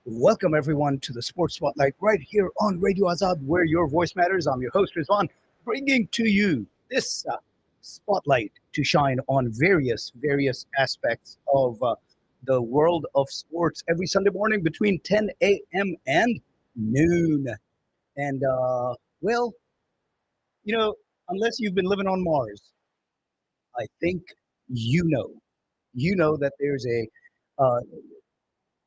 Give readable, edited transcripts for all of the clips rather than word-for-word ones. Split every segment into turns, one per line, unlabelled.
Welcome everyone to the Sports Spotlight right here on Radio Azad, where your voice matters. I'm your host Rizwan, bringing to you this spotlight to shine on various aspects of the world of sports every Sunday morning between 10 a.m. and noon. And well, you know, unless you've been living on Mars, I think you know, you know that uh,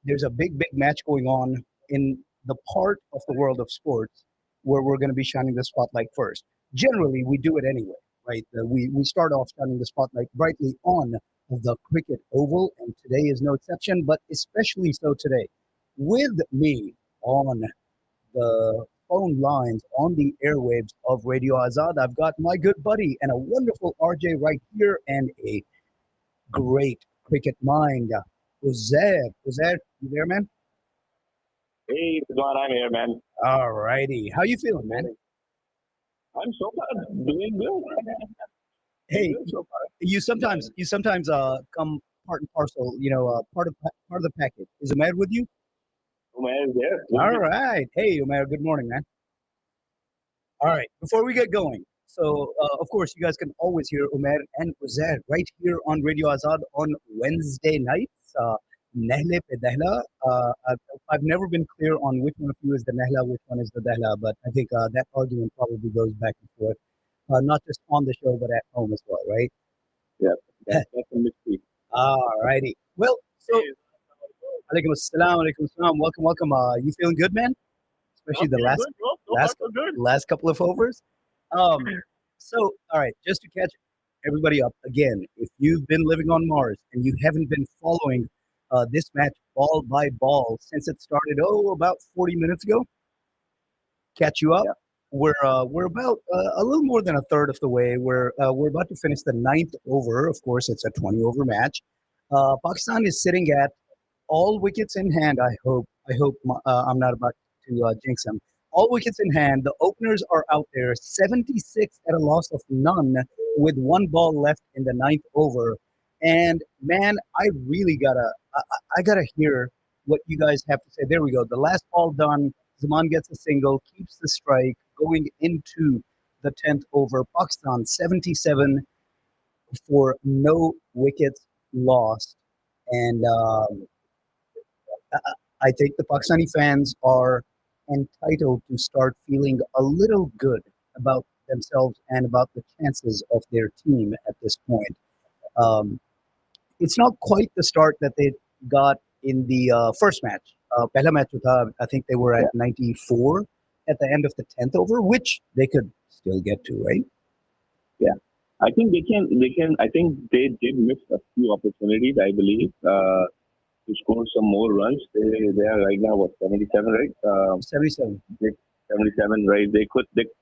there's a big match going on in the part of the world of sports where we're going to be shining the spotlight first. Generally, we do it anyway, right? We start off shining the spotlight brightly on the cricket oval, and today is no exception, but especially so today. With me on the phone lines, on the airwaves of Radio Azad, I've got my good buddy and a wonderful RJ right here, and a great cricket mind, Uzair. Uzair, you there, man?
Hey, Rizwan, I'm here, man.
All righty. How you feeling, man?
I'm so far doing good. Doing
Hey,
good so far.
you sometimes come part and parcel, part of the package. Is Umair with you?
Umair is there. Good.
All right. Hey, Umair, good morning, man. All right. Before we get going, so of course you guys can always hear Umair and Uzair right here on Radio Azad on Wednesday nights. Nahle pe Dehla. I've never been clear on which one of you is the Nehla, which one is the Dehla, but I think that argument probably goes back and forth, not just on the show, but at home as well, right?
Yeah, that's a mystery.
All righty. Well, so alaikum assalam. Welcome. You feeling good, man? Especially
I'm
the
feeling good, bro. So far,
last
so good.
last couple of overs. Um, so all right, just to catch everybody up again, if you've been living on Mars and you haven't been following this match ball by ball since it started, about 40 minutes ago, catch you up.
Yeah.
We're about a little more than a third of the way. We're about to finish the ninth over. Of course, it's a 20 over match. Pakistan is sitting at all wickets in hand. I hope I'm not about to jinx them. All wickets in hand. The openers are out there. 76 at a loss of none, with one ball left in the ninth over. And man, I really I gotta hear what you guys have to say. There we go. The last ball done. Zaman gets a single, keeps the strike, going into the 10th over. Pakistan 77 for no wickets lost. And I think the Pakistani fans are entitled to start feeling a little good about themselves and about the chances of their team at this point. Um, it's not quite the start that they got in the first match. Pehla match, I think they were at
Yeah,
94 at the end of the 10th over, which they could still get to, right?
yeah. I think they can. They can. I think they did miss a few opportunities. I believe to score some more runs. They are right now what 77, right?
77.
77, right? They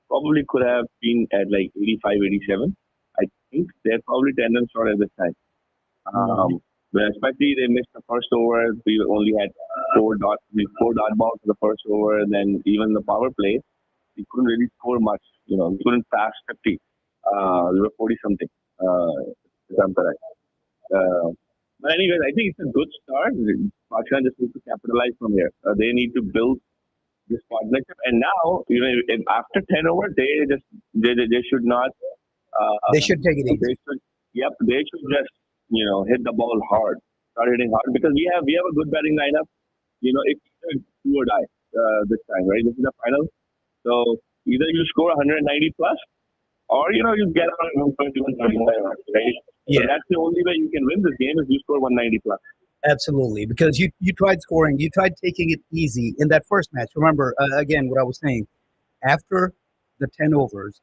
probably could have been at like 85, 87. I think they're probably 10 runs short at this time.
Mhm.
But especially they missed the first over. We only had four dot balls for the first over, and then even the power play, we couldn't really score much. We couldn't pass 50. We were 40 something. If I'm correct. Uh, but anyways, I think it's a good start. Pakistan just needs to capitalize from here. They need to build this partnership, and now if after 10 over, they should not.
They should take it
They
easy.
should, yep, they should just hit the ball hard, start hitting hard because we have a good batting lineup. It's either do or die this time, right? This is the final, so either you score 190 plus, or you get out of 121, right? So
Yeah,
that's the only way you can win this game is you score 190 plus.
absolutely. Because you tried scoring, you tried taking it easy in that first match. Remember, again, what I was saying, after the 10 overs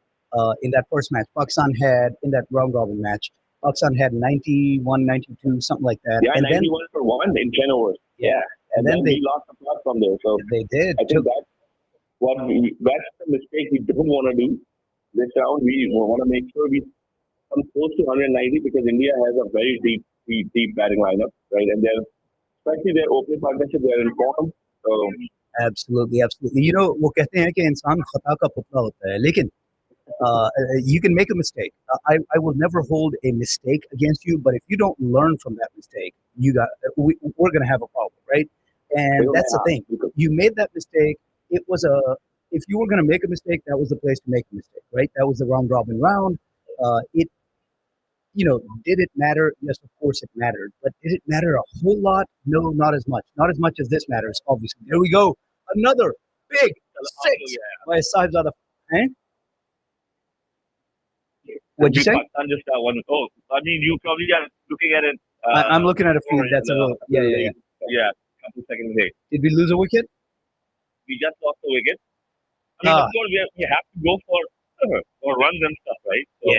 in that first match, Pakistan had, in that round robin match, Pakistan had 91, 92, something like that.
Yeah,
And then,
91 for one in 10 overs.
yeah,
Yeah,
and
and
then
then we lost the plot from there. So
they did,
I think
took,
that's the mistake we don't want to do this round. We want to make sure we come close to 190 because India has a very deep batting lineup, right? And they're especially their opening partnership, they're in form. So
absolutely. वो कहते हैं कि इंसान खता का पुतला होता है, लेकिन you can make a mistake. I will never hold a mistake against you, but if you don't learn from that mistake, we're going to have a problem, right? And that's the thing. You made that mistake. It was if you were going to make a mistake, that was the place to make a mistake, right? That was the round robin round. It, did it matter? Yes, of course it mattered. But did it matter a whole lot? No, not as much. Not as much as this matters, obviously. There we go. Another big six by Sahibzada. Eh? What'd you say?
Just one. Oh, I mean, you probably are looking at it.
I'm looking at a feed that's a little. Yeah.
Yeah, couple seconds late.
Did we lose a wicket?
We just lost the wicket. I mean, of course, we have to go for runs and stuff, right? So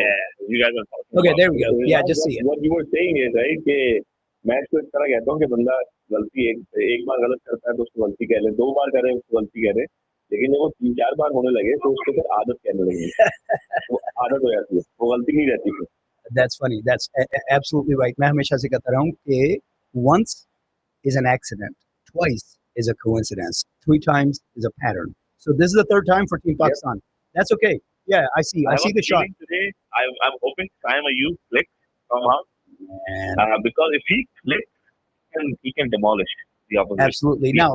you guys are talking
Okay,
about
there we go. Yeah, just see it.
What you were saying is, right, कि match को इस तरह कहता हूँ कि बंदा गलती एक बार गलत करता है तो उसको गलती कह ले, दो बार करे उसको गलती कह ले, लेकिन जब वो 3-4 बार होने लगे तो उसको फिर आदत कहने लगी, वो आदत हो जाती है, वो गलती नहीं रहती फिर.
That's funny. That's absolutely right. मैं हमेशा से कहता रहा हूँ कि once is an accident, twice is a coincidence, 3 times is a pattern. So this is the 3rd time for Team Pakistan. That's okay. Yeah, I see the shot.
Today, I'm hoping Saima Ayub clicks somehow. Because if he clicks, he can demolish the opposition.
Absolutely. Now,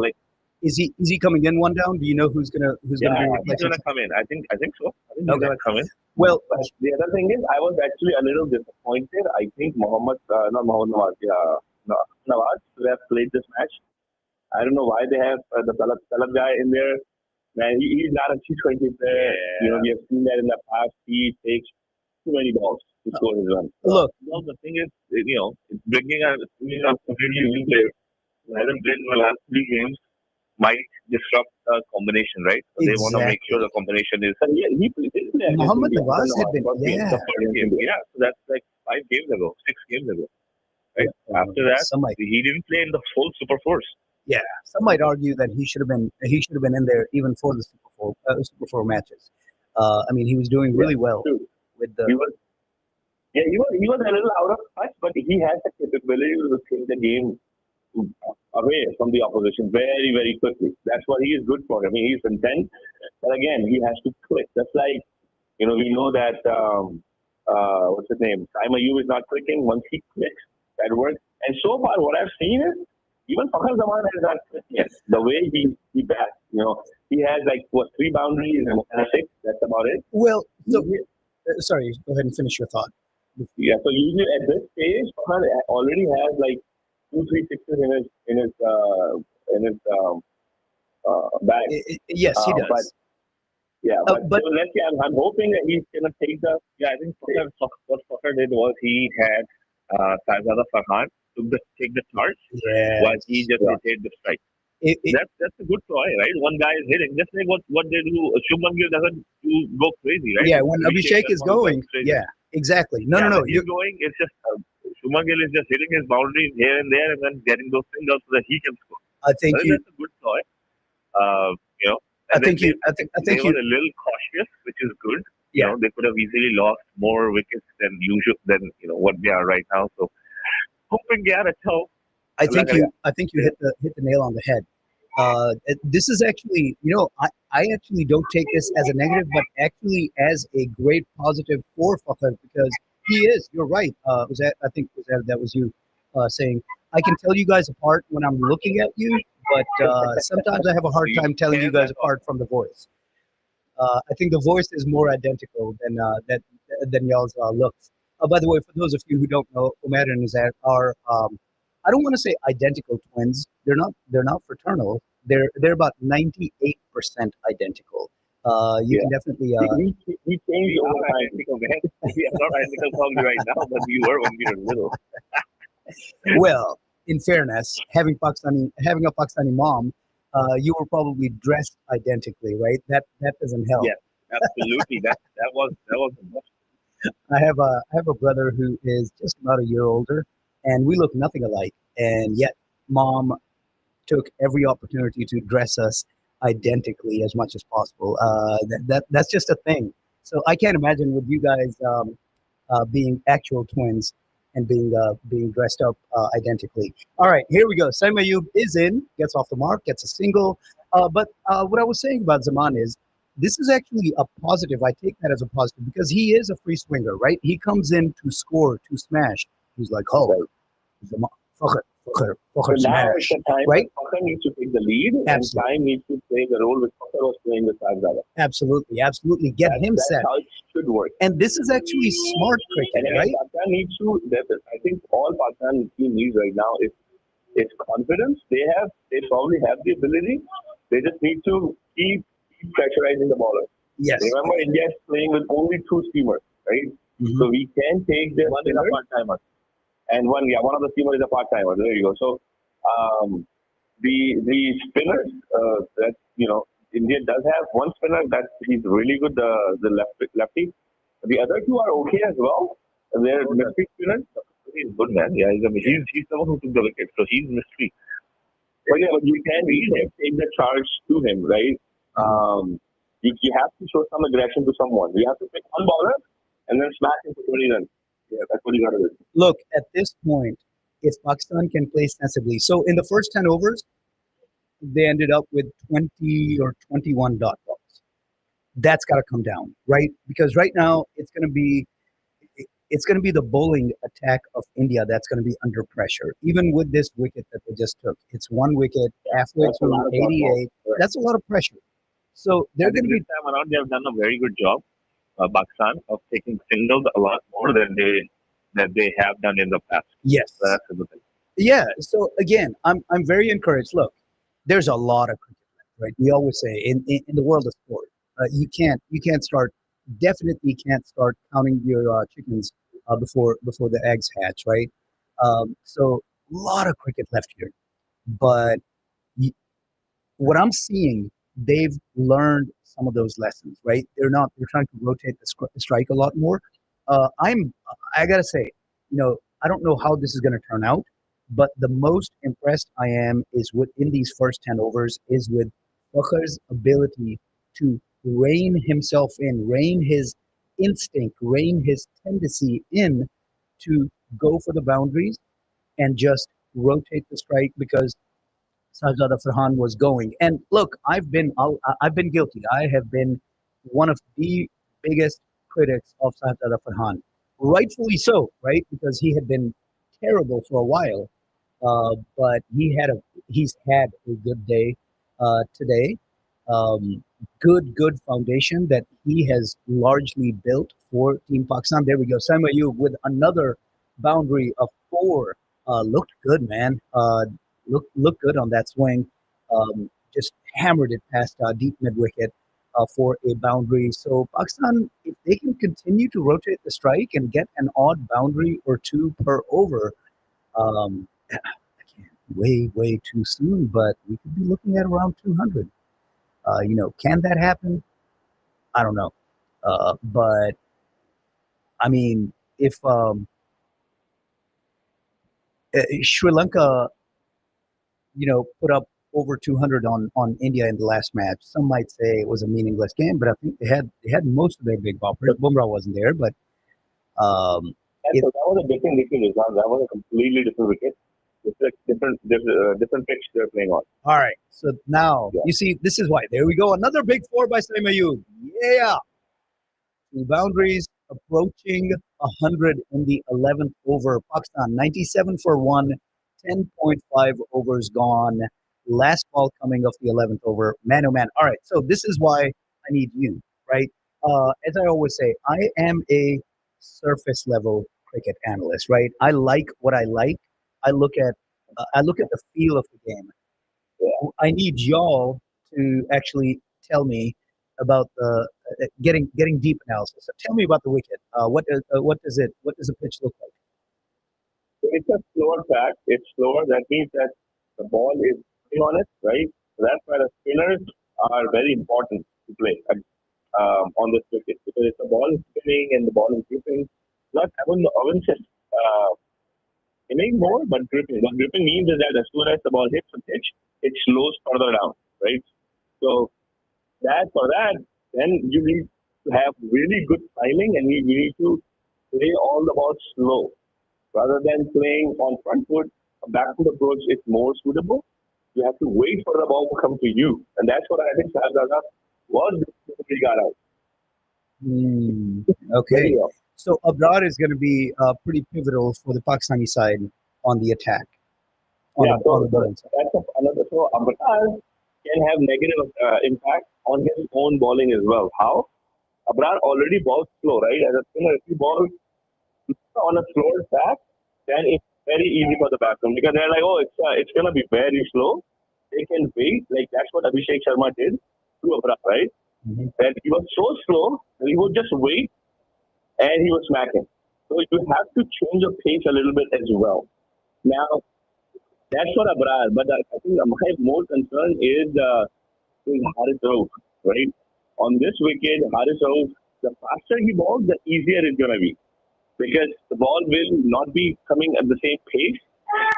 is he coming in one down? Do you know who's gonna
he's gonna come in? I think so. I think he's gonna come in.
Well,
the other thing is, I was actually a little disappointed. I think Nawaz should have played this match. I don't know why they have the Talab guy in there. Man, he's not a T20 player. We have seen that in the past. He takes too many balls to score his run.
Look,
well, the thing is, it's bringing a completely new player who hasn't played in the last 3 games might disrupt the combination, right? So they want to make sure the combination is. He played.
Mohammad Nawaz had been,
the first game. Yeah, so that's like 5 games ago, 6 games ago. Right? After that, he didn't play in the full Super Force.
Yeah, some might argue that he should have been in there even for the Super 4 matches. I mean, he was doing really well with the.
He was a little out of touch, but he has the capability to take the game away from the opposition very, very quickly. That's what he is good for. I mean, he's content, but again, he has to click. That's like, we know that what's his name? Saima Ayub is not clicking. Once he clicks, that works. And so far, what I've seen is. Even Fakhar Zaman has not clicked yet. The way he bats, he has 3 boundaries and 6. That's about it.
Well, so sorry, go ahead and finish your thought.
Yeah, so usually at this stage, Fakhar already has 2-3 sixes in his bag.
Yes, he does.
But so let's see. I'm hoping that he's gonna take the. Yeah, I think what Fakhar did was he had Sahibzada Farhan take the charge while he just rotated the strike. That's a good try, right? One guy is hitting. Just like what they do. Shubman Gill doesn't go crazy, right?
Yeah, when Abhishek is going. Yeah, exactly. No.
He's going. It's just Shubman Gill is just hitting his boundaries here and there, and then getting those singles so that he can score.
I think
that's a good try.
I think
they were a little cautious, which is good.
Yeah.
They could have easily lost more wickets than usual than what they are right now. So. Hoping
I think you hit the nail on the head. This is actually, I actually don't take this as a negative, but actually as a great positive for Fakhar because he is. You're right. I think that was you saying I can tell you guys apart when I'm looking at you, but sometimes I have a hard time telling you guys apart from the voice. I think the voice is more identical than y'all's looks. By the way, for those of you who don't know, Umair and Uzair are I don't want to say identical twins. They're not fraternal. They're about 98% identical. You can definitely
we changed over time. We are not identical probably right now, but we were when we were little.
Well, in fairness, having a Pakistani mom, you were probably dressed identically, right? That doesn't help.
Yeah, absolutely. that was the best.
I have a brother who is just about a year older, and we look nothing alike. And yet, mom took every opportunity to dress us identically as much as possible. That's just a thing. So I can't imagine with you guys being actual twins and being dressed up identically. All right, here we go. Saima Ayub is in, gets off the mark, gets a single. But what I was saying about Zaman is. This is actually a positive. I take that as a positive because he is a free swinger, right? He comes in to score, to smash. He's like, oh, Fakhar, Fakhr
So now
smash,
it's the time
right?
that Fakhr needs to take the lead
Absolutely.
and Time needs to play the role which Fakhr was playing with Sajada.
Absolutely. Get him
That's
set.
how it should work.
And this is actually smart cricket,
And again,
right?
Pakistan needs to. I think all Pakistan team needs right now is confidence. They probably have the ability. They just need to keep pressurizing the bowler.
Yes.
Remember, India is playing with only two steamers, right?
Mhm.
So we can take their
One is a
spinners,
part timer.
and one of the steamers is a part timer. There you go. So the spinners that India does have one spinner that he's really good, the lefty. The other two are okay as well. They're mystery spinners.
He's good, man. Yeah, he's the one who took the wicket, so he's mystery.
But yeah, but you can really take the charge to him, right? You have to show some aggression to someone. You have to pick one bowler and then smash him for 20 runs. Yeah, that's what you got to do.
Look, at this point, if Pakistan can play sensibly, so in the first 10 overs, they ended up with 20 or 21 dot balls. That's got to come down, right? Because right now it's going to be the bowling attack of India that's going to be under pressure. Even with this wicket that they just took, it's one wicket halfway
That's a lot
through
of dot balls.
88.
Right.
That's a lot of pressure. So they're
I
going
think
to be
this time around they have done a very good job, Pakistan, of taking singles a lot more than they have done in the past.
yes.
So that's a good thing.
Yeah. So again, I'm very encouraged. Look, there's a lot of cricket left, right? We always say in the world of sport, you can't start definitely can't start counting your chickens before the eggs hatch, right? So a lot of cricket left here, but y what I'm seeing, they've learned some of those lessons, right? They're trying to rotate the strike a lot more. I gotta say, I don't know how this is gonna turn out, but the most impressed I am is within these first 10 overs is with Fakhr's ability to rein himself in, rein his instinct, rein his tendency in to go for the boundaries and just rotate the strike because Sajjada Farhan was going. And look, I've been guilty. I have been one of the biggest critics of Sajjada Farhan, rightfully so, right? Because he had been terrible for a while, but he's had a good day today. Good foundation that he has largely built for Team Pakistan. There we go. Saima Ayub with another boundary of four. Looked good, man. Looked good on that swing. Just hammered it past deep mid wicket for a boundary. So Pakistan, if they can continue to rotate the strike and get an odd boundary or two per over, again, way too soon. But we could be looking at around 200. Can that happen? I don't know. But I mean, if Sri Lanka put up over 200 on India in the last match. Some might say it was a meaningless game, but I think they had most of their big boppers. Bumrah wasn't there, but um,
So that was a different wicket, Rizwan. That was a completely different wicket. It's a different pitch they're playing on.
all right. So now
Yeah.
you see, this is why. There we go. Another big four by Saim Ayub. Yeah. The boundaries approaching 100 in the 11th over. Pakistan 97 for 1, 10.5 overs gone. Last ball coming off the 11th over. Man, oh man. All right. So this is why I need you, right? As I always say, I am a surface level cricket analyst, right? I like what I like. I look at the feel of the game. I need y'all to actually tell me about the getting deep analysis. So tell me about the wicket. What does the pitch look like?
So it's a slower track. It's slower. That means that the ball is sitting on it, right? So that's why the spinners are very important to play on this wicket because if the ball is spinning and the ball is gripping, I wouldn't say spinning more, but gripping. What gripping means is that as soon as the ball hits the pitch, it slows further down, right? So for that, then you need to have really good timing and you need to play all the balls slow rather than playing on front foot. A back foot approach is more suitable. You have to wait for the ball to come to you, and that's what I think Shahzada was before he got out.
Okay.
Very well.
So Abrar is going to be pretty pivotal for the Pakistani side on the attack.
Yeah,
on
so
the bowling side.
that's another. So Abrar can have negative impact on his own bowling as well. How? Abrar already bowls slow, right? As a spinner, if you bowl on a slower track, then it's very easy for the batsman because they're like, oh, it's gonna be very slow. They can wait, like that's what Abhishek Sharma did to Abrar, right?
Mhm.
That he was so slow, that he would just wait and he was smacking. So you have to change your pace a little bit as well. Now that's for Abrar, but I think my more concern is Haris Rauf, right? On this wicket, Haris Rauf, the faster he balls, the easier it's gonna be because the ball will not be coming at the same pace.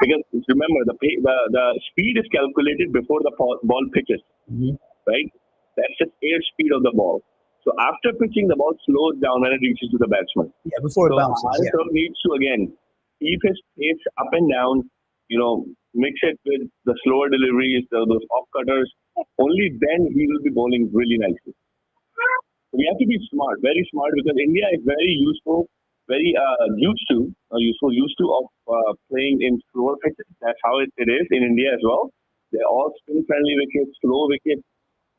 Because remember, the speed is calculated before the ball pitches,
Mhm.
right? That's the air speed of the ball. So after pitching, the ball slows down when it reaches to the batsman.
Yeah, before it
So
bounces.
Haris
Yeah.
Rauf needs to again keep his pace up and down. Mix it with the slower deliveries, those off cutters. Only then he will be bowling really nicely. We have to be smart, very smart, because India is very useful, very used to of playing in slower pitches. That's how it is in India as well. They're all spin-friendly wickets, slow wickets,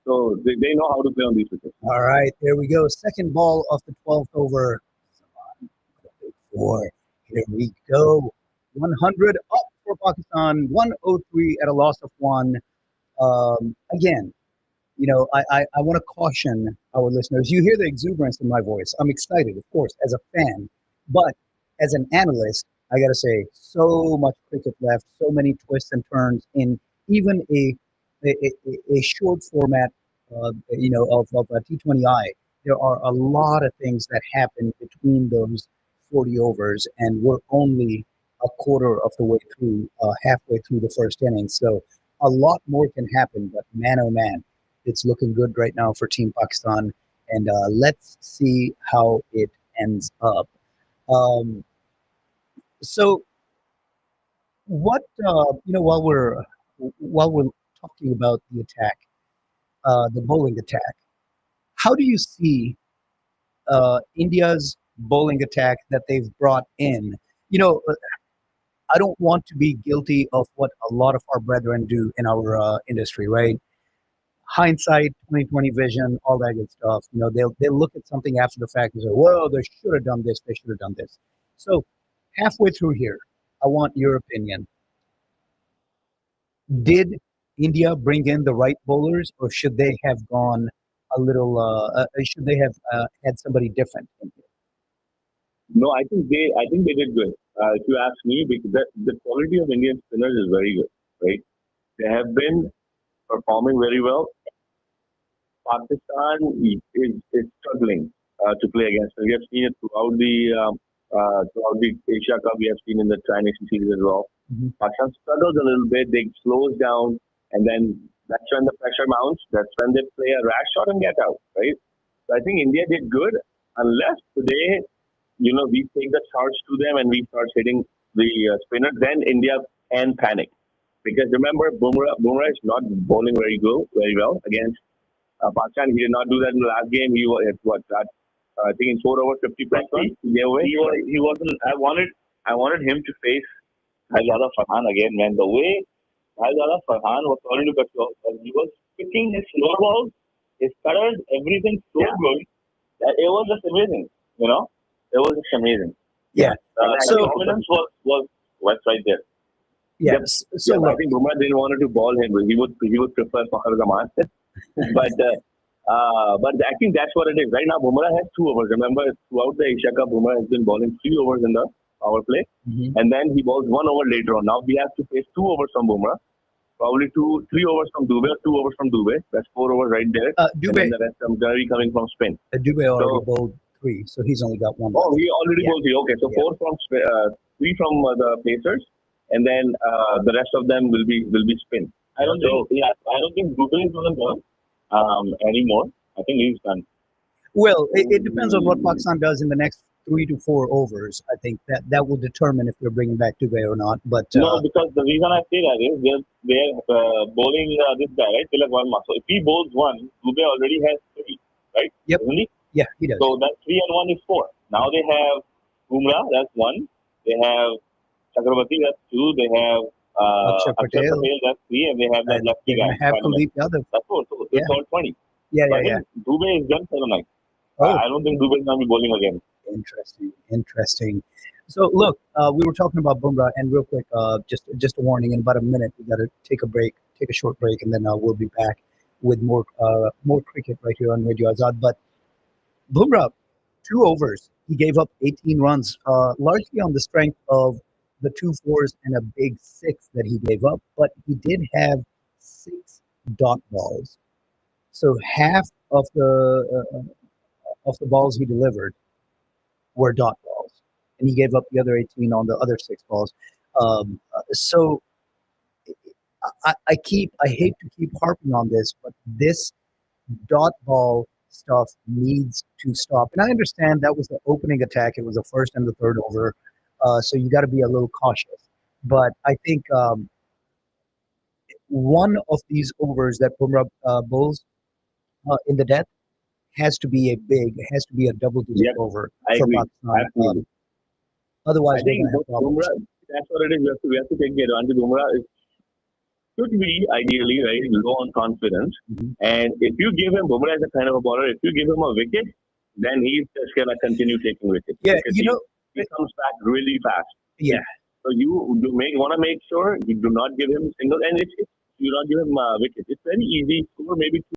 so they know how to play on these wickets.
All right, there we go. Second ball of the 12th over. Four. Here we go. 100 up for Pakistan. 103 at a loss of one. Again, I want to caution our listeners. You hear the exuberance in my voice. I'm excited, of course, as a fan, but as an analyst, I got to say, so much cricket left, so many twists and turns in even a short format, of a T20I. There are a lot of things that happen between those 40 overs, and we're only a quarter of the way through, halfway through the first inning. So a lot more can happen, but man, oh man, it's looking good right now for Team Pakistan, and let's see how it ends up. Um, so, what while we're talking about the attack, the bowling attack, how do you see India's bowling attack that they've brought in? You know, I don't want to be guilty of what a lot of our brethren do in our industry, right? Hindsight, 2020 vision, all that good stuff. They'll look at something after the fact and say, "Well, they should have done this. They should have done this." So, halfway through here, I want your opinion. Did India bring in the right bowlers, or should they have gone a little? Should they have had somebody different in here?
No, I think they did good. If you ask me, because the quality of Indian spinners is very good, right? They have been performing very well. Pakistan is struggling to play against them. We have seen it throughout the Asia Cup. We have seen in the Tri-Nation Series as well.
Mhm.
Pakistan struggles a little bit. They slows down, and then that's when the pressure mounts. That's when they play a rash shot and get out, right? So I think India did good, unless today, we take the charge to them and we start hitting the spinner. Then India can panic because remember, Bumrah is not bowling very well against Pakistan. He did not do that in the last game. He was what that I think in 4 over 50 plus one.
He wasn't. I wanted him to face Hazala Farhan again, man. The way Hazala Farhan was calling to control, he was picking his slow balls, his cutters, everything so good that it was just amazing. It was just amazing.
Yeah.
The
So,
confidence was right there.
yeah.
Yep.
So
Yeah, I
look,
think Bumrah didn't want to ball him. He would prefer Fakhar Zaman. But I think that's what it is. Right now, Bumrah has 2 overs. Remember, throughout the Asia Cup, Bumrah has been bowling 3 overs in the power play.
Mhm.
And then he bowls 1 over later on. Now we have to face 2 overs from Bumrah. Probably 3 overs from Dubey or 2 overs from Dubey. That's 4 overs right there. And
Dubey,
then the rest of Gary coming from spin.
Dubey already
So,
bowled three, so he's only got one
oh,
left.
he already
Yeah.
bowled 3. Okay, so
Yeah.
3 from the Pacers. And then the rest of them will be spin.
I don't think Google is going to go anymore. I think he's done.
Well, it depends on what Pakistan does in the next 3 to 4 overs. I think that will determine if they're bringing back Dubey or not. But
No, because the reason I say that is they're bowling this guy, right? Tilak Verma. So if he bowls one, Dubey already has 3, right?
Yep.
Isn't he?
yeah, he does.
So that 3 and 1 is 4. Now they have Bumrah, that's 1. They have Chakrabarti, that's 2. They have
Akshay
Akshay
Patel.
Patel, that's 3, and they have that
And
lefty
they're
guy.
going to have
Chinaman.
Kuldeep Yadav.
That's 4. So
Yeah.
it's all 20.
Yeah,
So
yeah,
I
yeah.
think Dubey is done for the night.
Oh.
I don't think Dubey is going to be bowling again.
Interesting. So look, we were talking about Bumrah, and real quick, just a warning. In about a minute, we got to take a short break, and then we'll be back with more cricket right here on Radio Azad. But Bumrah, 2 overs, he gave up 18 runs, largely on the strength of the 2 fours and a big 6 that he gave up. But he did have 6 dot balls, so half of the balls he delivered were dot balls, and he gave up the other 18 on the other 6 balls. So I hate to keep harping on this, but this dot ball stuff needs to stop. And I understand that was the opening attack; it was the first and the third over, so you got to be a little cautious. But I think one of these overs that Bumrah bowls in the death has to be a double-digit
Yep,
over
I
for
agree.
Pakistan.
Absolutely.
Otherwise,
I
we're
think
going to have problems.
Bumrah, that's what it is. We have to take the advantage. Bumrah should be ideally very low on confidence.
Mhm.
And if you give him Bumrah as a kind of a bowler, if you give him a wicket, then he's just going to continue taking wickets.
Yeah,
Because
you know,
he comes back really fast.
yeah.
So you want to make sure you do not give him single, and if you do not give him wickets, it's very easy. Score maybe